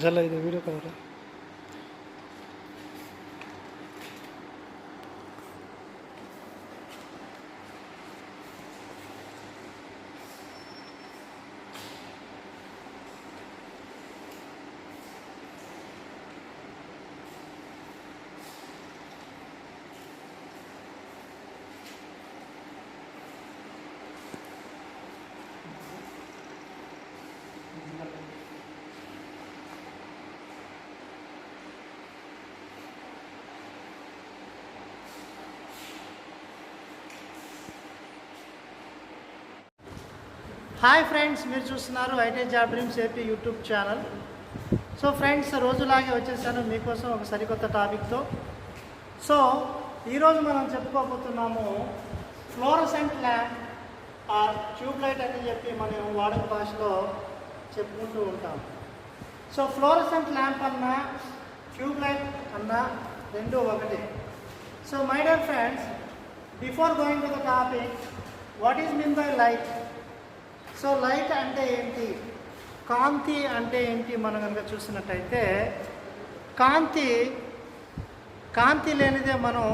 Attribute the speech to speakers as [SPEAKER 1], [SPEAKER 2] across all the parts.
[SPEAKER 1] झाला इथे व्हिडिओ करा.
[SPEAKER 2] హాయ్ ఫ్రెండ్స్, మీరు చూస్తున్నారు IT job dreams AP YouTube channel. So friends, రోజులాగే వచ్చేసాను మీకోసం ఒక సరికొత్త టాపిక్తో. సో ఈరోజు మనం చెప్పుకోబోతున్నాము fluorescent lamp or tube light అని చెప్పి మనం వాడుక భాషలో చెప్పుకుంటూ ఉంటాం. సో ఫ్లోరసెంట్ ల్యాంప్ అన్నా ట్యూబ్ లైట్ అన్నా రెండు ఒకటి. So my dear friends, before going to the topic, what is mean by light? So light అంటే ఏంటి, కాంతి అంటే ఏంటి మనం కనుక చూసినట్టయితే, కాంతి లేనిదే మనం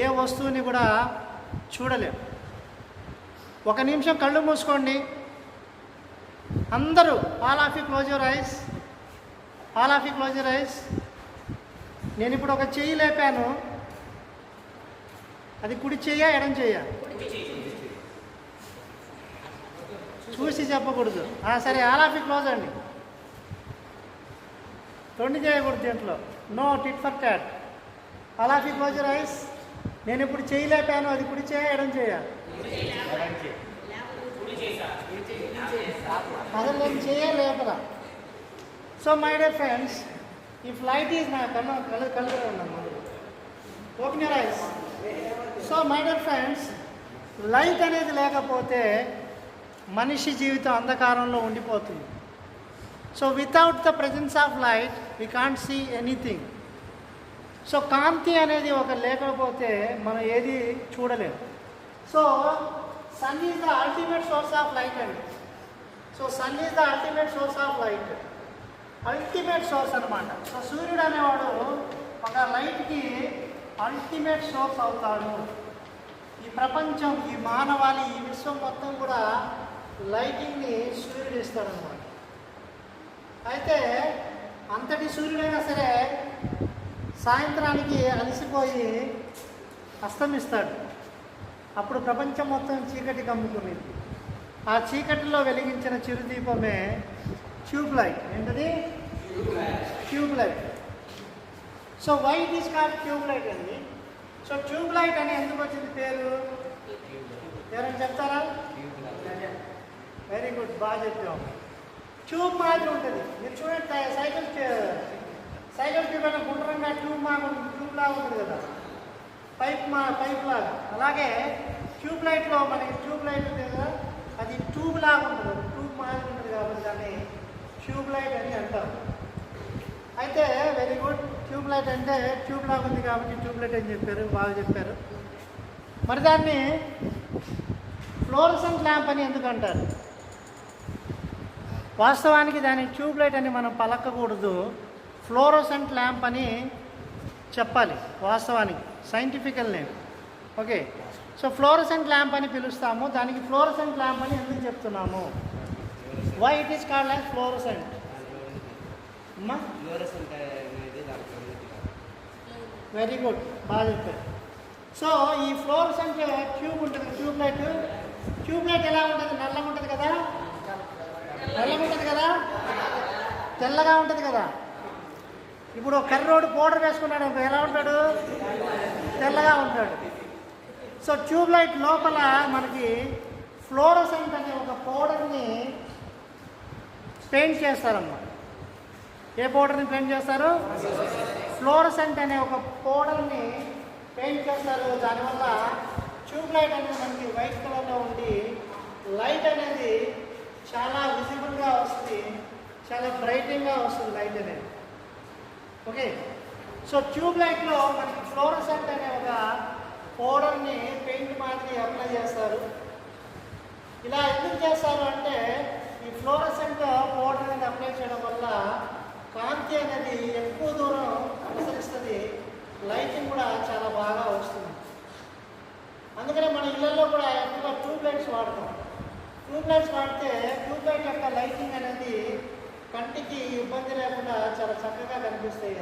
[SPEAKER 2] ఏ వస్తువుని కూడా చూడలేం. ఒక నిమిషం కళ్ళు మూసుకోండి అందరూ. All of you close your eyes. నేను ఇప్పుడు ఒక చెయ్యి లేపాను, అది కుడి చెయ్యా ఎడం చెయ్యా? చూసి చెప్పకూడదు. సరే, ఆల్ ఆఫ్ యూ క్లోజ్ అండి. తొండి చేయకూడదు దీంట్లో. No tit for tat. All of you close your eyes. నేను ఇప్పుడు చెయ్యి లేపాను, అది కుడి చేయ ఎడం చేయ? అసలు నేను చేయలేపరా. So my dear friends, if light is నా కళ్ళు ఉన్నాను. Open your eyes. So my dear friends, light అనేది లేకపోతే మనిషి జీవితం అంధకారంలో ఉండిపోతుంది. So without the presence of light we can't see anything. So కాంతి అనేది ఒక లేకపోతే మనం ఏది చూడలేము. So sun is the ultimate source of light అండి. So sun is the ultimate source of light, ultimate source అనమాట. సో సూర్యుడు అనేవాడు ఒక లైట్కి అల్టిమేట్ సోర్స్ అవుతాడు. ఈ ప్రపంచం, ఈ మానవాళి, ఈ విశ్వం మొత్తం కూడా లైటింగ్ని సూర్యుడు ఇస్తాడనమాట. అయితే అంతటి సూర్యుడైనా సరే సాయంత్రానికి అలసిపోయి అస్తమిస్తాడు. అప్పుడు ప్రపంచం మొత్తం చీకటి కమ్ముకునేది. ఆ చీకటిలో వెలిగించిన చిరుదీపమే ట్యూబ్ లైట్. ఏంటది? Tube light. So why it is called tube light అండి. సో ట్యూబ్ లైట్ అని ఎందుకు వచ్చింది పేరు? ఎవరైనా చెప్తారా? వెరీ గుడ్, బాగా చెప్పాము. ట్యూబ్ మాదిరి ఉంటుంది. మీరు చూడండి, సైకిల్ ట్యూబ్ అయినా గుండ్రంగా ట్యూబ్ లాగా ఉంటుంది కదా, పైప్ లాగా. అలాగే ట్యూబ్ లైట్లో మనకి ట్యూబ్ లైట్ ఉంది కదా, అది ట్యూబ్ లాగా ఉంటుంది, ట్యూబ్ మాదిరి ఉంటుంది కాబట్టి దాన్ని ట్యూబ్ లైట్ అని అంటారు. అయితే వెరీ గుడ్, ట్యూబ్ లైట్ అంటే ట్యూబ్ లాగా ఉంది కాబట్టి ట్యూబ్ లైట్ అని చెప్పారు, బాగా చెప్పారు. మరి దాన్ని ఫ్లోరసెంట్ ల్యాంప్ అని ఎందుకు అంటారు? వాస్తవానికి దాని ట్యూబ్ లైట్ అని మనం పలకకూడదు, ఫ్లోరోసెంట్ ల్యాంప్ అని చెప్పాలి. వాస్తవానికి scientifical name. Okay, so fluorescent lamp అని పిలుస్తాము. దానికి ఫ్లోరసెంట్ ల్యాంప్ అని ఎందుకు చెప్తున్నాము? Why it is called as fluorescent? Very good, బాగా చెప్పారు. సో ఈ ఫ్లోరసెంట్ ట్యూబ్ ఉంటుంది, ట్యూబ్ లైట్ ఎలా ఉంటుంది? నల్లగా ఉంటుంది కదా, తెల్లగా ఉంటుంది కదా. ఇప్పుడు కర్రోడు పౌడర్ వేసుకున్నాడు, ఎలా ఉంటాడు? తెల్లగా ఉంటాడు. సో ట్యూబ్ లైట్ లోపల మనకి ఫ్లోరసెంట్ అనే ఒక పౌడర్ని పెయింట్ చేస్తారన్నమాట. ఏ పౌడర్ని పెయింట్ చేస్తారు? ఫ్లోరసెంట్ అనే ఒక పౌడర్ని పెయింట్ చేస్తారు. దానివల్ల ట్యూబ్ లైట్ అనేది మనకి వైట్ కలర్లో ఉండి లైట్ అనేది చాలా విజిబుల్గా వస్తుంది, చాలా బ్రైటింగ్గా వస్తుంది లైట్ అనేది. ఓకే, సో ట్యూబ్ లైట్లో మనకి ఫ్లోరసెంట్ అనే ఒక పౌడర్ని పెయింట్ మాదిరి అప్లై చేస్తారు. ఇలా ఎందుకు చేస్తారు అంటే, ఈ ఫ్లోరసెంట్ పౌడర్ అనేది అప్లై చేయడం వల్ల కాంతి అనేది ఎక్కువ దూరం అనుసరిస్తుంది, లైటింగ్ కూడా చాలా బాగా వస్తుంది. అందుకనే మన ఇళ్లలో కూడా ఎక్కువ ట్యూబ్ లైట్స్ వాడతాం. ట్యూబ్ లైట్స్ వాడితే ట్యూబ్ లైట్ యొక్క లైటింగ్ అనేది కంటికి ఇబ్బంది లేకుండా చాలా చక్కగా కనిపిస్తాయి.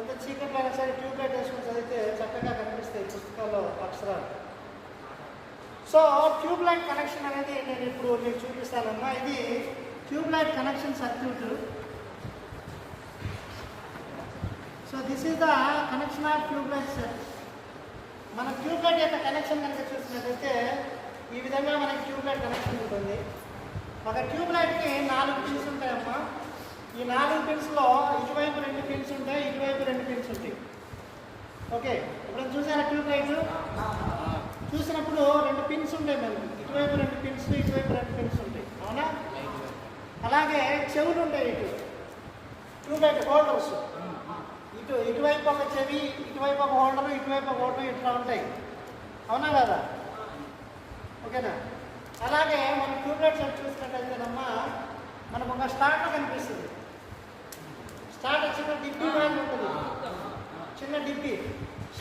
[SPEAKER 2] ఎంత చీకట్లో అయినా సరే ట్యూబ్ లైట్ వేసుకుని చదివితే చక్కగా కనిపిస్తాయి పుస్తకాల్లో అక్షరాలు. సో ట్యూబ్ లైట్ కనెక్షన్ అనేది నేను ఇప్పుడు మీకు చూపిస్తానమ్మా. ఇది tube light connection circuit. So this is the connection of tube light set. మన ట్యూబ్ లైట్ యొక్క కనెక్షన్ కనుక చూసినట్లయితే ఈ విధంగా మనకి ట్యూబ్ లైట్ కనెక్షన్ ఉంటుంది. ఒక ట్యూబ్ లైట్కి 4 పిన్స్ ఉంటాయమ్మా. ఈ 4 పిన్స్లో ఇటువైపు 2 పిన్స్ ఉంటాయి, ఇటువైపు 2 పిన్స్ ఉంటాయి. ఓకే, ఇప్పుడు చూసారా ట్యూబ్ లైట్? చూసినప్పుడు 2 పిన్స్ ఉంటాయి మనకి, ఇటువైపు 2 పిన్స్, ఇటువైపు 2 పిన్స్ ఉంటాయి, అవునా? అలాగే చెవులు ఉంటాయి. ట్యూబ్ లైట్ హోల్డర్స్, ఇటువైపు ఒక చెవి, ఇటువైపు ఒక హోల్డర్, ఇటువైపు ఒక హోల్డర్, ఇట్లా ఉంటాయి, అవునా కదా? ఓకేనా? అలాగే మనం ట్యూబ్ లైట్ సెట్ చూసినట్టయితేనమ్మా మనకు ఒక స్టార్టర్ కనిపిస్తుంది. స్టార్టర్ చిన్న డిబ్బీ బ్యాగ్ ఉంటుంది, చిన్న డిబ్బీ,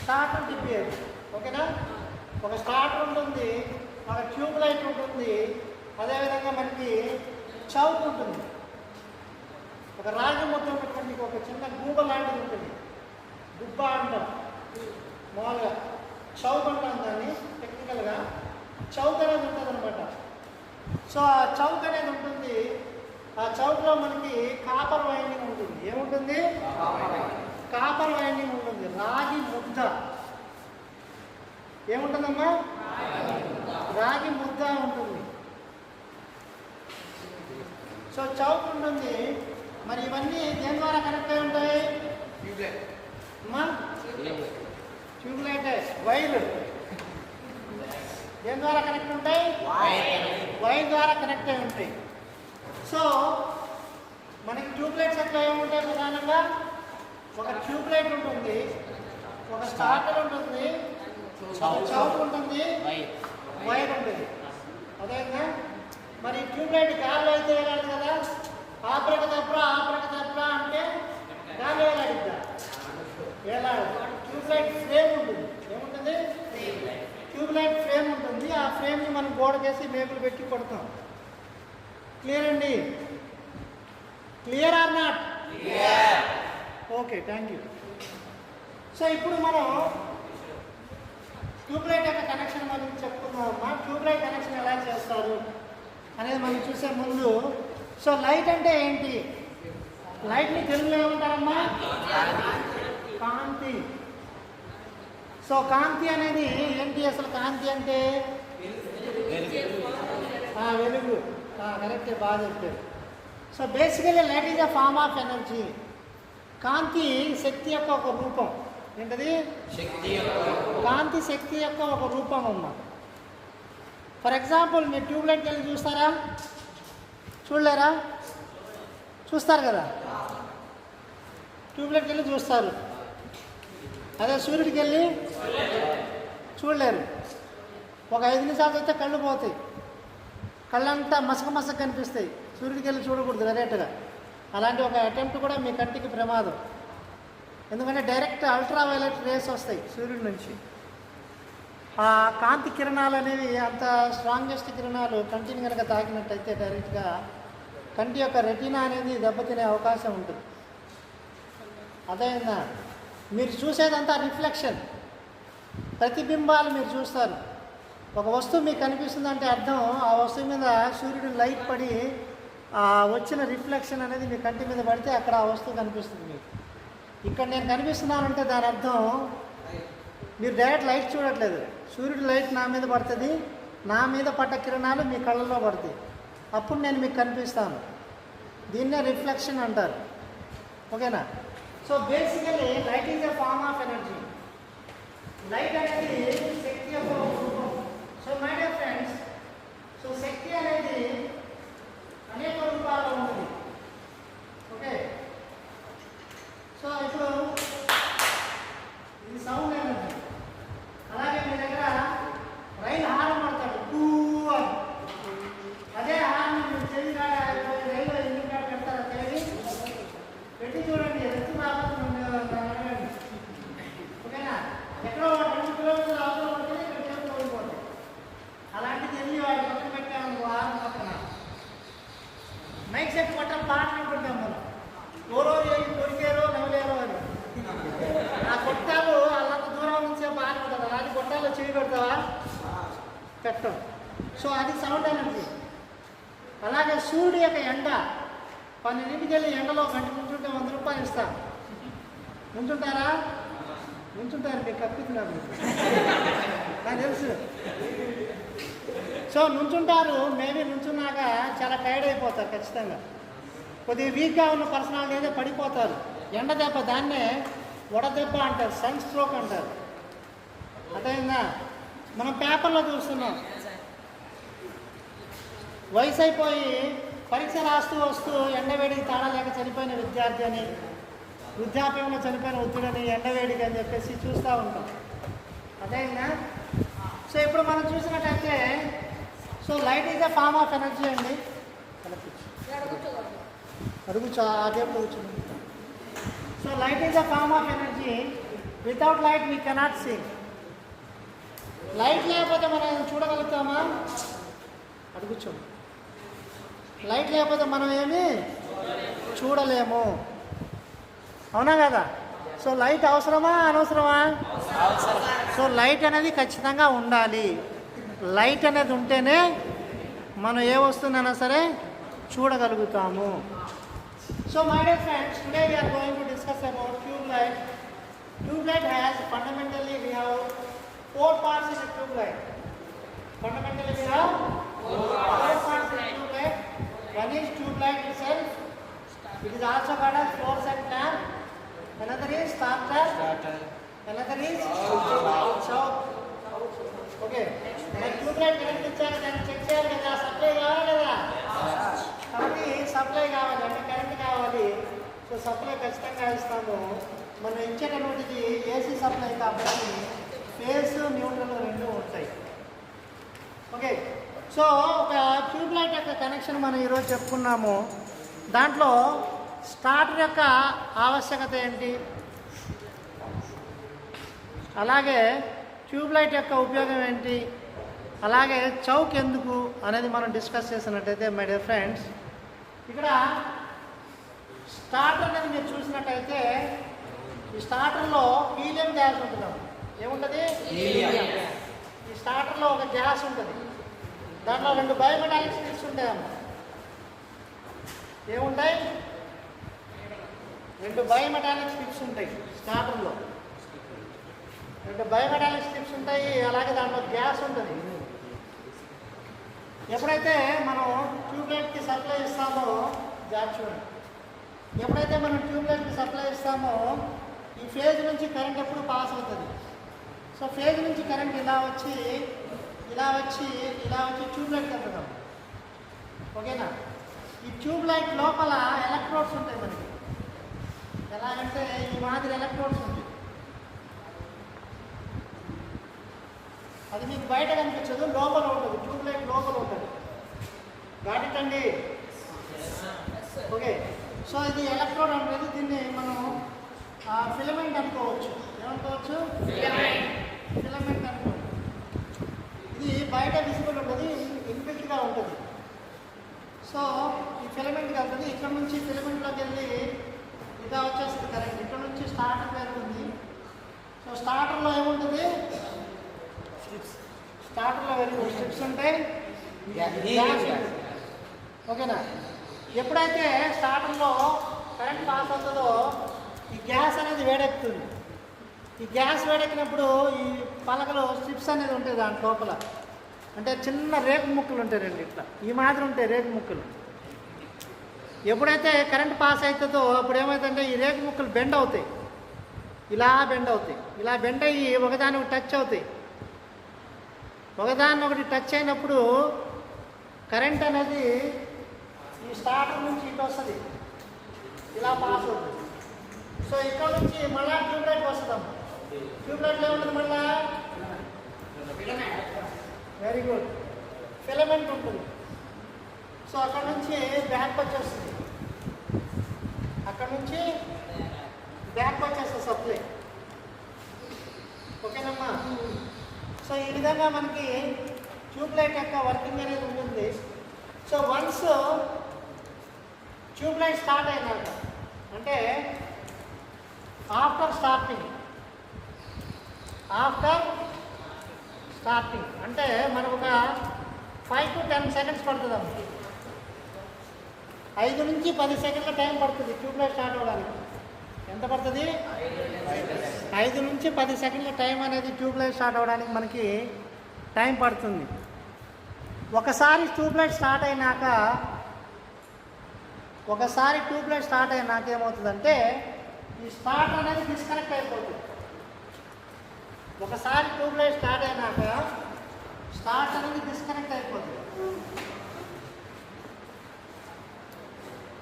[SPEAKER 2] స్టార్టర్ డిబ్బీ అది. ఓకేనా? ఒక స్టార్టర్ ఉంటుంది, ఒక ట్యూబ్ లైట్ ఉంటుంది, అదేవిధంగా మనకి చౌక్ ఉంటుంది, ఒక రాగి ముద్ద ఉన్నటువంటి ఒక చిన్న గూబ లాంటిది ఉంటుంది, గుబ్బ అంటాం మామూలుగా, చౌక్ అంటాం దాన్ని టెక్నికల్గా. చౌక్ అనేది ఉంటుంది అనమాట. సో ఆ చౌక్ అనేది ఉంటుంది. ఆ చౌక్లో మనకి కాపర్ వైండింగ్ ఉంటుంది. ఏముంటుంది? కాపర్ వైండింగ్ ఉంటుంది. రాగి ముద్ద ఏముంటుందమ్మా? రాగి ముద్ద ఉంటుంది. సో చౌక్ ఉంటుంది. మరి ఇవన్నీ దేని ద్వారా కనెక్ట్ అయి ఉంటాయి అమ్మా? ట్యూబ్ లైట్ వైర్ దేని ద్వారా కనెక్ట్ ఉంటాయి? వైర్ ద్వారా కనెక్ట్ అయి ఉంటాయి. సో మనకి ట్యూబ్ లైట్స్ ఎట్లా ఏముంటాయి? ప్రధానంగా ఒక ట్యూబ్ లైట్ ఉంటుంది, ఒక స్టార్టర్ ఉంటుంది, చౌక్ ఉంటుంది, వైర్ ఉంటుంది. అదేవిధంగా మరి ట్యూబ్ లైట్ గాల్లో అయితే వేలాడు కదా, ఆపరక తప్ప అంటే గాలి వేలాడిద్దా? వేలాడు. ట్యూబ్ లైట్ ఫ్రేమ్ ఉంటుంది. ఏముంటుంది? ట్యూబ్ లైట్ ఫ్రేమ్ ఉంటుంది. ఆ ఫ్రేమ్ని మనం గోడకేసి మేకులు పెట్టి కొడతాం. క్లియర్ అండి? Clear or not? Okay, thank you. So ఇప్పుడు మనం ట్యూబ్ లైట్ యొక్క కనెక్షన్ మనం చెప్పుకుందామమ్మా. ట్యూబ్ లైట్ కనెక్షన్ ఎలా చేస్తారు అనేది మనం చూసే ముందు, సో లైట్ అంటే ఏంటి? లైట్ని తెలుగులో ఏమంటారమ్మా? కాంతి. సో కాంతి అనేది ఏంటి అసలు? కాంతి అంటే వెలుగు. కరెక్టే, బాగా చెప్పారు. So basically light is a form of energy. కాంతి శక్తి యొక్క ఒక రూపం. ఏంటది? కాంతి శక్తి యొక్క ఒక రూపం అమ్మా. ఫర్ ఎగ్జాంపుల్ మీరు ట్యూబ్ లైట్కి వెళ్ళి చూస్తారా? చూడలేరా? చూస్తారు కదా, ట్యూబ్ లైట్కి వెళ్ళి చూస్తారు. అదే సూర్యుడికి వెళ్ళి చూడలేరు. ఒక 5 నిమిషాలు అయితే కళ్ళు పోతాయి, కళ్ళంతా మసక కనిపిస్తాయి. సూర్యుడికి వెళ్ళి చూడకూడదు డైరెక్ట్గా. అలాంటి ఒక అటెంప్ట్ కూడా మీ కంటికి ప్రమాదం. ఎందుకంటే డైరెక్ట్ అల్ట్రావైలెట్ రేస్ వస్తాయి సూర్యుడి నుంచి. ఆ కాంతి కిరణాలు అనేవి అంత స్ట్రాంగెస్ట్ కిరణాలు కంటిని కనుక తాకినట్టయితే డైరెక్ట్గా కంటి యొక్క రెటీనా అనేది దెబ్బతినే అవకాశం ఉంటుంది. అదేవిధంగా మీరు చూసేదంతా రిఫ్లెక్షన్, ప్రతిబింబాలు మీరు చూస్తారు. ఒక వస్తువు మీకు కనిపిస్తుందంటే అర్థం ఆ వస్తువు మీద సూర్యుడు లైట్ పడి వచ్చిన రిఫ్లెక్షన్ అనేది మీ కంటి మీద పడితే అక్కడ ఆ వస్తువు కనిపిస్తుంది మీకు. ఇక్కడ నేను కనిపిస్తున్నానంటే దాని అర్థం మీరు డైరెక్ట్ లైట్ చూడట్లేదు, సూర్యుడు లైట్ నా మీద పడుతుంది, నా మీద పడ్డ కిరణాలు మీ కళ్ళల్లో పడతాయి, అప్పుడు నేను మీకు కనిపిస్తాను. దీన్నే రిఫ్లెక్షన్ అంటారు. ఓకేనా? So basically light is a form of energy. Light అనేది శక్తి యొక్క రూపం. So my dear friends, so శక్తి అనేది అనేక రూపాల్లో ఉంటుంది. ఓకే, సో ఇప్పుడు ఇది సౌండ్ ఎనర్జీ. అలాగే మీ దగ్గర రైలు హారం పడతాడు టూ అని, అదే హారం మీరు చెవి రైలు ఇంజిన్ కాడ పెడతారా? తెలియదు సో అది సౌండ్ ఎనర్జీ. అలాగే సూర్యుడు యొక్క ఎండ 12ంటికి వెళ్ళి ఎండలో గంట నుంచుంటే 100 రూపాయలు ఇస్తారు. నుంచుంటారా? నుంచుంటారు, మీకు కప్పిస్తున్నారు, నాకు తెలుసు. సో నుంచుంటారు, మేబీ నుంచున్నాక చాలా టైర్డ్ అయిపోతారు ఖచ్చితంగా. కొద్దిగా వీక్గా ఉన్న పర్సనాలిటీ అయితే పడిపోతారు. ఎండ దెబ్బ, దాన్నే వడదెబ్బ అంటారు, సన్ స్ట్రోక్ అంటారు. అర్థమైందా? మనం పేపర్లో చూస్తున్నాం, వయసు అయిపోయి పరీక్ష రాస్తూ వస్తూ ఎండవేడికి తాళలేక చనిపోయిన విద్యార్థి అని, వృద్ధాప్యంలో చనిపోయిన వృద్ధుడని, ఎండవేడికి అని చెప్పేసి చూస్తూ ఉంటాం. అదేనా? సో ఇప్పుడు మనం చూసినట్టయితే, so light is a form of energy అండి. అడుగుచా అదే కూర్చుంది. So light is a form of energy. Without light we cannot see. Light లేకపోతే మనం చూడగలుగుతామా? అడుగుచో. లైట్ లేకపోతే మనం ఏమి చూడలేము, అవునా కదా? సో లైట్ అవసరమా అనవసరమా? సో లైట్ అనేది ఖచ్చితంగా ఉండాలి. లైట్ అనేది ఉంటేనే మనం ఏ వస్తువునైనా సరే చూడగలుగుతాము. So my dear friends, today we are going to discuss about tube light. Tube light has fundamentally we have 4 parts in a tube light. Fundamentally we have 4 parts in a tube light. One is tube light itself. It is also called as fluorescent lamp. Another is starter. Another is choke. Okay. మరి tube light current ఇచ్చాక దాన్ని check చేయాలి కదా, supply కావాలి కదా. కాబట్టి supply కావాలి, అంటే కరెంట్ కావాలి. సో సప్లై ఖచ్చితంగా ఇస్తాము. మనం ఇచ్చేటటువంటిది ఏసీ సప్లై కాబట్టి ఫేస్ న్యూట్రల్ రెండు ఉంటాయి. ఓకే. సో ఒక ట్యూబ్ లైట్ యొక్క కనెక్షన్ మనం ఈరోజు చెప్పుకున్నాము. దాంట్లో స్టార్టర్ యొక్క ఆవశ్యకత ఏంటి, అలాగే ట్యూబ్ లైట్ యొక్క ఉపయోగం ఏంటి, అలాగే చౌక్ ఎందుకు అనేది మనం డిస్కస్ చేసినట్టయితే మై డియర్ ఫ్రెండ్స్, ఇక్కడ స్టార్టర్ అనేది మీరు చూసినట్టయితే ఈ స్టార్టర్లో హీలియం గ్యాస్ ఉంటుంది. ఏముంటుంది? ఈ స్టార్టర్లో ఒక గ్యాస్ ఉంటుంది. దాంట్లో 2 బయోమెటాలిక్ స్ట్రిప్స్ ఉంటాయమ్మా. ఏముంటాయి? 2 బయోమెటాలిక్ స్ట్రిప్స్ ఉంటాయి స్టార్టర్లో. 2 బయోమెటాలిక్ స్ట్రిప్స్ ఉంటాయి. అలాగే దాంట్లో గ్యాస్ ఉంటుంది. ఎప్పుడైతే మనం ట్యూబ్లైట్కి సప్లై ఇస్తామో, గ్యాస్ చూడండి, ఎప్పుడైతే మనం ట్యూబ్లైట్కి సప్లై ఇస్తామో ఈ ఫేజ్ నుంచి కరెంట్ ఎప్పుడు పాస్ అవుతుంది. సో ఫేజ్ నుంచి కరెంట్ ఇలా వచ్చి ఇలా వచ్చి ఇలా వచ్చి ట్యూబ్లైట్ కలుపుతాం. ఓకేనా? ఈ ట్యూబ్లైట్ లోపల ఎలక్ట్రోడ్స్ ఉంటాయి మనకి. ఎలాగంటే ఈ మాదిరి ఎలక్ట్రోడ్స్ ఉంటాయి. అది మీకు బయట కనిపించదు, లోపల ఉంటుంది. ట్యూబ్లైట్ లోపల ఉంటుంది. గాడిటండి. ఓకే. సో ఇది ఎలక్ట్రోడ్ అనేది, దీన్ని మనం ఫిలమెంట్ అనుకోవచ్చు. ఏమనుకోవచ్చు? ఫిలమెంట్ అనుకోవచ్చు. ఇది బయట విజిబుల్ ఉంటుంది, ఇన్బిల్ట్గా ఉంటుంది. సో ఈ ఫిలమెంట్కి వెళ్తుంది. ఇక్కడ నుంచి ఫిలమెంట్లోకి వెళ్ళి ఇలా వచ్చేస్తుంది కరెంట్. ఇక్కడ నుంచి స్టార్టర్ వెళ్తుంది. సో స్టార్టర్లో ఏముంటుంది? స్టార్టర్లో వెరీ స్ట్రిప్స్ ఉంటాయి, గ్యాస్ ఉంటుంది. ఓకేనా? ఎప్పుడైతే స్టార్టర్లో కరెంట్ పాస్ అవుతుందో ఈ గ్యాస్ అనేది వేడెక్కుతుంది. ఈ గ్యాస్ వేడెక్కినప్పుడు ఈ పలకలు స్ట్రిప్స్ అనేది ఉంటాయి దాని లోపల. అంటే చిన్న రేకు ముక్కలు ఉంటాయి, 2 ఇట్లా ఈ మాదిరి ఉంటాయి రేకు ముక్కలు. ఎప్పుడైతే కరెంట్ పాస్ అవుతుందో అప్పుడు ఏమవుతుందంటే ఈ రేకు ముక్కలు బెండ్ అవుతాయి, ఇలా బెండ్ అవుతాయి. ఇలా బెండ్ అయ్యి ఒకదానికి టచ్ అవుతాయి. ఒకదాన్ని ఒకటి టచ్ అయినప్పుడు కరెంట్ అనేది ఈ స్టార్టర్ నుంచి ఇటు వస్తుంది, ఇలా పాస్ అవుతుంది. సో ఇక్కడ నుంచి మళ్ళీ ట్యూబ్లైట్ వస్తుందమ్మా. ట్యూబ్లైట్లో ఏముంటుంది? మళ్ళా వెరీ గుడ్, ఫిలమెంట్ ఉంటుంది. సో అక్కడ నుంచి బ్యాక్ వచ్చేస్తుంది, అక్కడ నుంచి బ్యాక్ వచ్చేస్తుంది సప్లై. ఓకేనమ్మా? సో ఈ విధంగా మనకి ట్యూబ్లైట్ యొక్క వర్కింగ్ అనేది ఉంటుంది. సో వన్స్ ట్యూబ్లైట్ స్టార్ట్ అయినాక, అంటే ఆఫ్టర్ స్టార్టింగ్ అంటే మనకు ఒక 5 to 10 సెకండ్స్ పడుతుంది అమ్మ. 5 నుంచి 10 సెకండ్ల టైం పడుతుంది ట్యూబ్లైట్ స్టార్ట్ అవ్వడానికి. ఎంత పడుతుంది? 5 నుంచి 10 సెకండ్ల టైం అనేది ట్యూబ్లైట్ స్టార్ట్ అవ్వడానికి మనకి టైం పడుతుంది. ఒకసారి ట్యూబ్లైట్ స్టార్ట్ అయినాక ఏమవుతుందంటే ఈ స్టార్ట్ అనేది డిస్కనెక్ట్ అయిపోతుంది. ఒకసారి ట్యూబ్లైట్ స్టార్ట్ అయినాక స్టార్ట్ అనేది డిస్కనెక్ట్ అయిపోతుంది.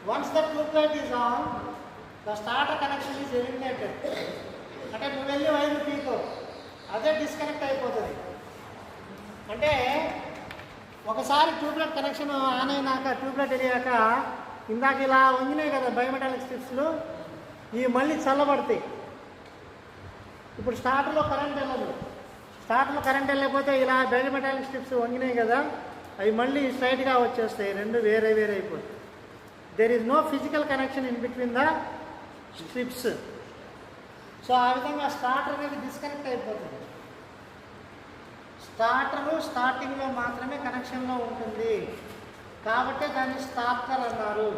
[SPEAKER 2] Once the tube light is on the starter connection is eliminated. అంటే నువ్వు వెళ్ళి వైర్ పీకో, అదే డిస్కనెక్ట్ అయిపోతుంది. అంటే ఒకసారి ట్యూబ్లైట్ కనెక్షన్ ఆన్ అయినాక ట్యూబ్లైట్ వెళ్ళాక ఇందాక ఇలా వంగినాయి కదా బయోమెటాలిక్ స్ట్రిప్స్లు, ఇవి మళ్ళీ చల్లబడతాయి. ఇప్పుడు స్టార్టర్లో కరెంట్ వెళ్ళదు. స్టార్టర్లో కరెంట్ వెళ్ళకపోతే ఇలా బయోమెటాలిక్ స్ట్రిప్స్ వంగినాయి కదా, అవి మళ్ళీ స్ట్రైట్గా వచ్చేస్తాయి. రెండు వేరే అయిపోతాయి. There is no physical connection in between the strips. So ఆ విధంగా స్టార్టర్ అనేది డిస్కనెక్ట్ అయిపోతుంది. స్టార్టింగ్లో మాత్రమే కనెక్షన్లో ఉంటుంది కాబట్టి దాన్ని స్టార్టర్ అన్నారు.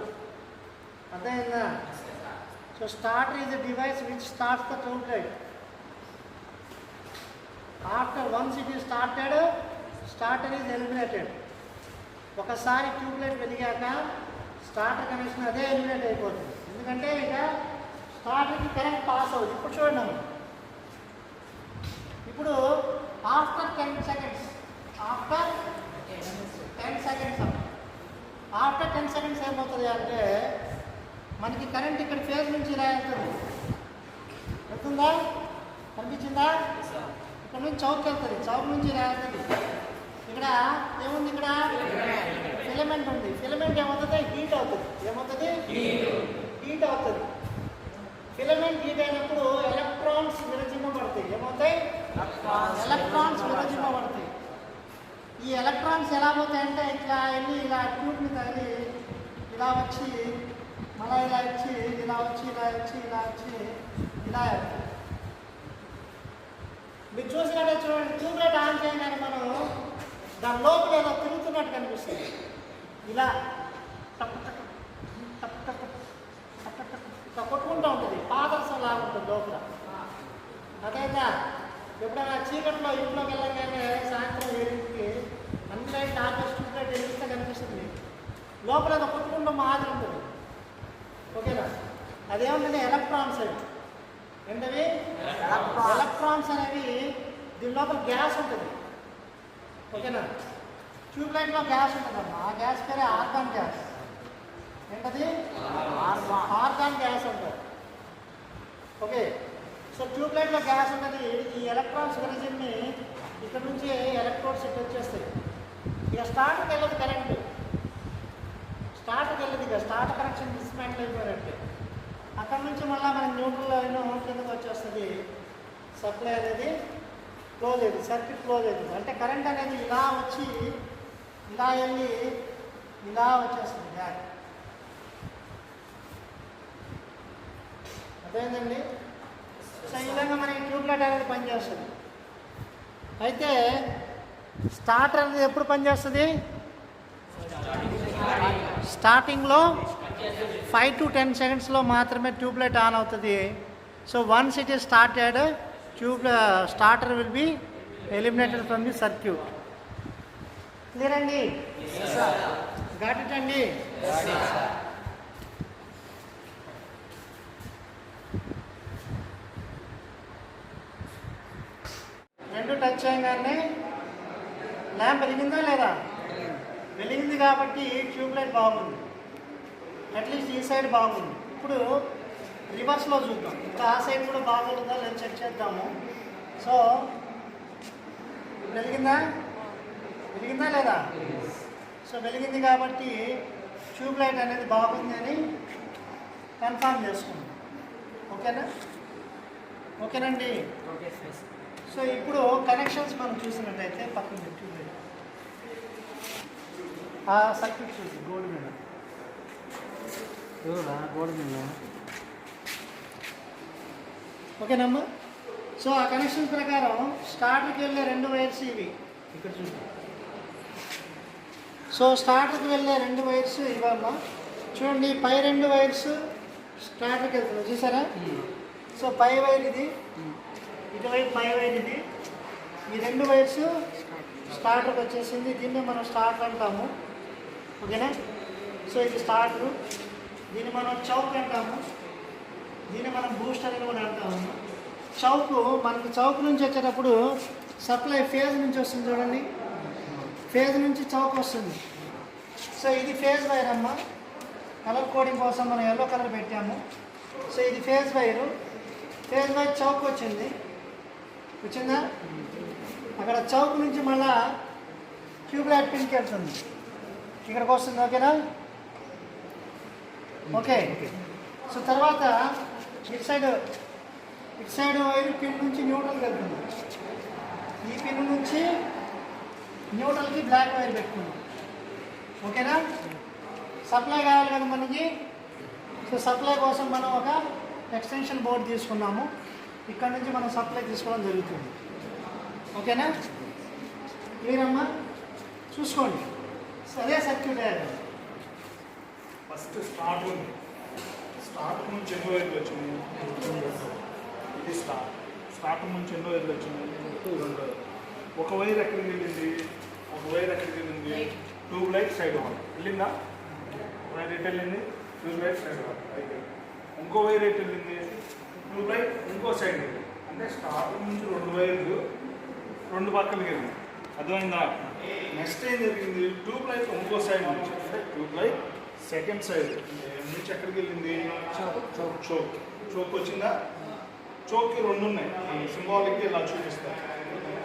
[SPEAKER 2] అర్థమైందా? So starter is a device which starts the tube light. After once it is started starter is eliminated. ఒకసారి ట్యూబ్లైట్ వెలిగాక స్టార్టర్ కనెక్షన్ అదే ఎలిమినేట్ అయిపోతుంది. ఎందుకంటే ఇక స్టార్టర్కి కరెంట్ పాస్ అవుతుంది. ఇప్పుడు చూడండి, ఇప్పుడు ఆఫ్టర్ 10 సెకండ్స్ ఏమవుతుంది అంటే మనకి కరెంట్ ఇక్కడ ఫేజ్ నుంచి ఇలా వెళ్తుంది. వెళ్తుందా? కనిపించిందా? ఇక్కడ నుంచి చౌక్ వెళ్తుంది, చౌక్ నుంచి ఇలా వెళ్తుంది. ఇక్కడ ఏముంది? ఇక్కడ ఫిలమెంట్ ఉంది. ఫిలమెంట్ ఏమవుతుంది? హీట్ అవుతుంది. ఏమవుతుంది? హీట్ అవుతుంది. ఫిలమెంట్ హీట్ అయినప్పుడు ఎలక్ట్రాన్స్ విరజిమ్మబడతాయి. ఏమవుతాయి? ఎలక్ట్రాన్స్ విరజిమ్మబడతాయి. ఈ ఎలక్ట్రాన్స్ ఎలా పోతాయంటే ఇట్లా వెళ్ళి ఇలా ట్యూబ్ని తగిలి ఇలా వచ్చి మళ్ళీ ఇలా వచ్చి ఇలా వచ్చి ఇలా వచ్చి ఇలా వచ్చి ఇలా వెళ్తాయి. మీరు చూసినట్టే చూడండి, ట్యూబ్లైట్ ఆన్ చేయగానే మనం దాని లోపల ఏదో తిరుగుతున్నట్టు కనిపిస్తుంది. ఇలా టప్ టప్ టప్ టప్ టప్ టప్ ఇట్లా కొట్టుకుంటూ ఉంటుంది. పాదర్శం లాగా ఉంటుంది లోపల. అదైనా ఎప్పుడైనా చీకట్లో ఇంట్లోకి వెళ్ళగానే సాయంత్రం 7కి అన్ని లైట్ ఆపేసి ట్యూబ్లైట్ వెలిగిస్తే కనిపిస్తుంది. లోపల ఏదో కొట్టుకుంటూ మాదిరి ఉంటుంది. ఓకేనా? అదేముందంటే ఎలక్ట్రాన్స్ అవి. ఏంటవి? ఎలక్ట్రాన్స్ అనేవి దీని లోపల గ్యాస్ ఉంటుంది. ఓకేనా? ట్యూబ్లైట్లో గ్యాస్ ఉంటుందమ్మా. ఆ గ్యాస్ పేరే ఆర్గాన్ గ్యాస్. ఏంటది? ఆర్గాన్ గ్యాస్ ఉంటుంది. ఓకే. సో ట్యూబ్లైట్లో గ్యాస్ ఉంటుంది. ఈ ఎలక్ట్రాన్స్ విరజిన్ని ఇక్కడ నుంచి ఎలక్ట్రోడ్స్ ఇటు వచ్చేస్తాయి. ఇక స్టార్ట్కి వెళ్ళదు కరెంటు. ఇక స్టార్ట్ కనెక్షన్ డిస్మాంటిల్ అయిపోయినట్టే. అక్కడ నుంచి మళ్ళీ మనకి న్యూట్రల్ అయిన కిందకి వచ్చేస్తుంది. సప్లై అనేది క్లోజ్ అయింది, సర్క్యూట్ క్లోజ్ అవుతుంది. అంటే కరెంట్ అనేది ఇలా వచ్చి ఇలా వెళ్ళి ఇలా వచ్చేస్తుంది బ్యాక్. అదేంటండి? సో ఈ విధంగా మనకి ట్యూబ్లైట్ అనేది పనిచేస్తుంది. అయితే స్టార్టర్ అనేది ఎప్పుడు పనిచేస్తుంది? స్టార్టింగ్లో 5 to 10 సెకండ్స్లో మాత్రమే ట్యూబ్లైట్ ఆన్ అవుతుంది. So once it is started starter will be eliminated from the circuit. Clear అండి? గాట్ ఇట్ అండి? రెండు టచ్ చేయగానే ల్యాంప్ వెలిగిందా లేదా? వెలిగింది కాబట్టి ట్యూబ్లైట్ బాగుంది. అట్లీస్ట్ ఈ సైడ్ బాగుంది. ఇప్పుడు రివర్స్లో చూద్దాం. ఇంకా ఆ సైడ్ కూడా బాగుంటుందా లేదా చెక్ చేద్దాము. సో వెలిగిందా లేదా? సో వెలిగింది కాబట్టి ట్యూబ్లైట్ అనేది బాగుంది అని కన్ఫర్మ్ చేసుకుందాం. ఓకేనండి? సో ఇప్పుడు కనెక్షన్స్ మనం చూసినట్టయితే పక్కన ట్యూబ్లైట్ ఆ సర్క్యూట్ చూసి గోల్డ్ మీద ఓకేనమ్మా. సో ఆ కనెక్షన్ ప్రకారం స్టార్ట్కి వెళ్ళే రెండు వైర్స్ ఇవి ఇక్కడ చూద్దాం. సో స్టార్టర్కి వెళ్ళే 2 వైర్స్ ఇవమ్మా. చూడండి, పై 2 వైర్స్ స్టార్టర్కి వెళ్తున్నాయి, చూసారా? సో పై వైర్ ఇది, ఇటువైపు పై వైర్ ఇది. ఈ 2 వైర్స్ స్టార్టర్కి వచ్చేసింది. దీన్నే మనం స్టార్టర్ అంటాము, ఓకేనా? సో ఇది స్టార్టరు, దీన్ని మనం చౌక్ అంటాము, దీన్ని మనం బూస్టర్ అని కూడా అంటాము. చౌక్ మనకి చౌక్ నుంచి వచ్చేటప్పుడు సప్లై ఫేజ్ నుంచి వస్తుంది, చూడండి, ఫేజ్ నుంచి చౌక్ వస్తుంది. సో ఇది ఫేజ్ వైర్ అమ్మ. కలర్ కోడింగ్ కోసం మనం ఎల్లో కలర్ పెట్టాము. సో ఇది phase wire. Phase wire Chowk వచ్చిందా? అక్కడ చౌక్ నుంచి మళ్ళా ట్యూబ్లైట్ పిన్కి వెళ్తుంది, ఇక్కడికి వస్తుంది, ఓకేనా? ఓకే. సో తర్వాత ఇటు సైడ్ వైర్ పిన్ నుంచి న్యూట్రల్కి వెళ్తుంది. ఈ పిన్ నుంచి న్యూట్రల్కి బ్లాక్ వైర్ పెట్టుకున్నాం, ఓకేనా? సప్లై కావాలి కదా మనకి. సో సప్లై కోసం మనం ఒక ఎక్స్టెన్షన్ బోర్డ్ తీసుకున్నాము. ఇక్కడ నుంచి మనం సప్లై తీసుకోవడం జరుగుతుంది, ఓకేనా? క్లియర్ అమ్మా? చూసుకోండి, అదే సర్క్యూట్ డయాగ్రామ్.
[SPEAKER 1] ఫస్ట్ స్టార్ట్ నుంచి ఎన్నో వైర్లు వచ్చింది, ఇది స్టార్ట్ నుంచి ఎన్నో వైర్లు వచ్చింది, 2. ఒక వైర్ ఎక్కడికి వెళ్ళింది, ట్యూబ్ లైట్ సైడ్ వన్ వెళ్ళిందా? వైర్ ఎటు వెళ్ళింది? Tube light side one. అయితే ఇంకో వైర్ ఎటు వెళ్ళింది? ట్యూబ్ లైట్ ఇంకో సైడ్ వెళ్ళింది. అంటే స్టార్ట్ నుంచి 2 వైర్లు 2 పక్కలకి వెళ్ళింది, అర్థమైందా? నెక్స్ట్ ఏం జరిగింది? ట్యూబ్ లైట్ ఇంకో సైడ్ నుంచి, అంటే ట్యూబ్ లైట్ సెకండ్ సైడ్ నుంచి ఎక్కడికి వెళ్ళింది? చోక్ వచ్చిందా? చోక్కి 2 ఉన్నాయి, సింబాలిక్గా ఇలా చూపిస్తారు,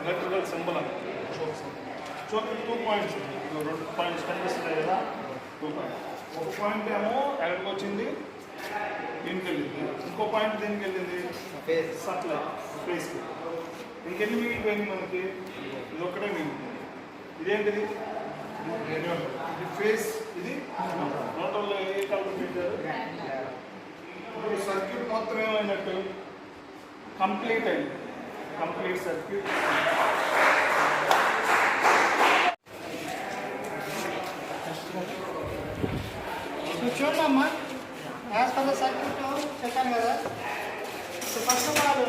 [SPEAKER 1] ఎలక్ట్రికల్ సింబల్ అని. చోక్కి 2 పాయింట్స్ ఉన్నాయి, 2 పాయింట్స్ కనిపిస్తున్నాయి కదా, 2 పాయింట్స్. ఒక పాయింట్ ఏమో ఎక్కడికి వచ్చింది? దీనికి వెళ్ళింది. ఇంకో పాయింట్ దేనికి వెళ్ళింది? సప్లై ఫేస్కి. ఇంకెన్ని మిగిలిపోయింది మనకి? ఇది ఒక్కటే మిగిలింది. ఇదేంటిది? ఇది ఫేస్, ఇది నోటల్లో ఏ కలర్ పెట్టారు? ఇప్పుడు సర్క్యూట్ మొత్తం ఏమైనట్టు? కంప్లీట్ అయింది, కంప్లీట్ సర్క్యూట్.
[SPEAKER 2] చూడండి అమ్మా, యాజ్ పర్ ద సర్క్యూట్ చెప్పాను కదా. సో ఫస్ట్ ఆఫ్ ఆల్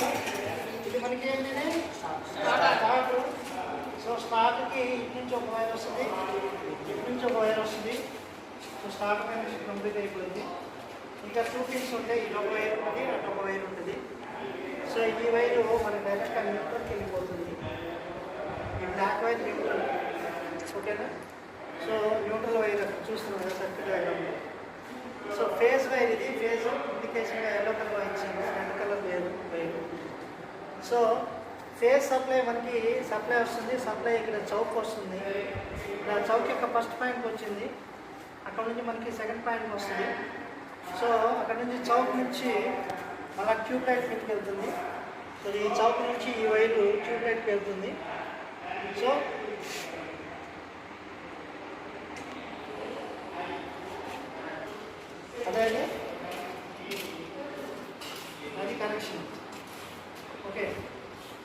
[SPEAKER 2] ఇది మనకి ఏంటంటే స్టార్టర్. సో స్టార్ట్కి ఇటు నుంచి ఒక వైర్ వస్తుంది, ఇటు నుంచి ఒక వైర్ వస్తుంది. సో స్టార్ట్ కనెక్షన్ కంప్లీట్ అయిపోయింది. ఇంకా 2 పిన్స్ ఉంటాయి, ఇటు ఒక వైర్ ఉంటుంది, అటు ఒక వైర్ ఉంటుంది. సో ఈ వైరు మనకి డైరెక్ట్గా న్యూట్రల్కి వెళ్ళిపోతుంది. ఈ బ్లాక్ వైర్ న్యూట్రల్, ఓకేనా? సో న్యూట్రల్ వైర్ చూస్తున్నాం కదా సర్క్యూట్ డయాగ్రామ్లో. సో ఫేజ్ వైర్ ఇది, ఫేజ్ ఇండికేషన్గా ఎల్లో కలర్ ఇచ్చింది, 2 colour wire. So phase supply మనకి సప్లై వస్తుంది. సప్లై ఇక్కడ చౌక్ వస్తుంది, ఇక్కడ చౌక్ యొక్క ఫస్ట్ పాయింట్ వచ్చింది, అక్కడ నుంచి మనకి సెకండ్ పాయింట్ వస్తుంది. సో అక్కడ నుంచి చౌక్ నుంచి మళ్ళీ ట్యూబ్ లైట్ పిన్కి వెళ్తుంది. సో ఈ చౌక్ నుంచి ఈ వైరు ట్యూబ్ లైట్కి వెళ్తుంది. సో అదే అది కనెక్షన్, ఓకే?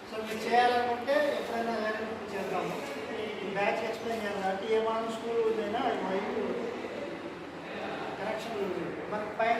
[SPEAKER 2] సో మీరు చేయాలనుకుంటే ఎప్పుడైనా వేరే చేద్దాము. ఈ బ్యాచ్ ఎక్స్ప్లెయిన్ చేయాలంటే ఏ మనం స్కూల్ అయినా వైపు కనెక్షన్ మనకి పైన